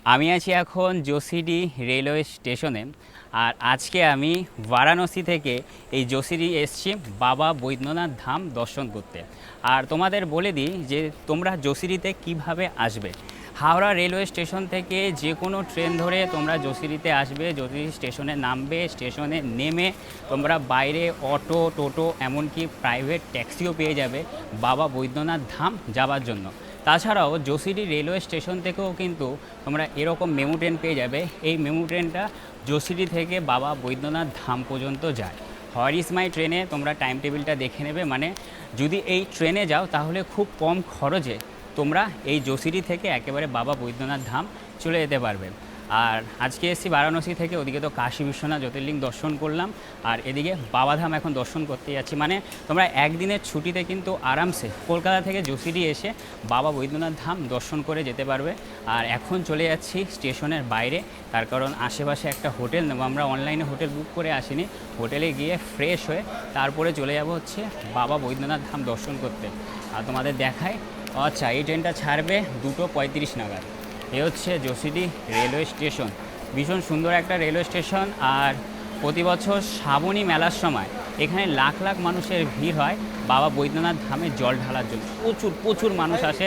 আমি আছি এখন যোশীডি রেলওয়ে স্টেশনে। আর আজকে আমি বারাণসী থেকে এই যোশীডি এসছি বাবা বৈদ্যনাথ ধাম দর্শন করতে। আর তোমাদের বলে দিই যে তোমরা যোশীডিতে কিভাবে আসবে। হাওড়া রেলওয়ে স্টেশন থেকে যে কোনো ট্রেন ধরে তোমরা যোশীডিতে আসবে। যোশীডি স্টেশনে নামবে, স্টেশনে নেমে তোমরা বাইরে অটো, টোটো, এমনকি প্রাইভেট ট্যাক্সিও পেয়ে যাবে বাবা বৈদ্যনাথ ধাম যাওয়ার জন্য। তাছাড়াও যোশীডি রেলওয়ে স্টেশন থেকেও কিন্তু তোমরা এরকম মেমু ট্রেন পেয়ে যাবে। এই মেমু ট্রেনটা যোশীডি থেকে বাবা বৈদ্যনাথ ধাম পর্যন্ত যায়। হোয়ার ইজ মাই ট্রেনে তোমরা টাইম টেবিলটা দেখে নেবে। মানে যদি এই ট্রেনে যাও তাহলে খুব কম খরচে তোমরা এই যোশীডি থেকে একেবারে বাবা বৈদ্যনাথ ধাম চলে যেতে পারবে। আর আজকে এসেছি বারাণসী থেকে, ওদিকে তো কাশী বিশ্বনাথ জ্যোতির্লিঙ্গ দর্শন করলাম, আর এদিকে বাবাধাম এখন দর্শন করতে যাচ্ছি। মানে তোমরা একদিনের ছুটিতে কিন্তু আরামসে কলকাতা থেকে যোশীডি এসে বাবা বৈদ্যনাথ ধাম দর্শন করে যেতে পারবে। আর এখন চলে যাচ্ছি স্টেশনের বাইরে, তার কারণ আশেপাশে একটা হোটেল নেবো। আমরা অনলাইনে হোটেল বুক করে আসিনি, হোটেলে গিয়ে ফ্রেশ হয়ে তারপরে চলে যাব হচ্ছে বাবা বৈদ্যনাথ ধাম দর্শন করতে। আর তোমাদের দেখায়, আচ্ছা এই ট্রেনটা ছাড়বে 2:35 নাগাদ। এ হচ্ছে যোশীডি রেলওয়ে স্টেশন। ভীষণ সুন্দর একটা রেলওয়ে স্টেশন। আর প্রতি বছর শ্রাবণী মেলার সময় এখানে লাখ লাখ মানুষের ভিড় হয় বাবা বৈদ্যনাথ ধামে জল ঢালার জন্য। প্রচুর প্রচুর মানুষ আসে।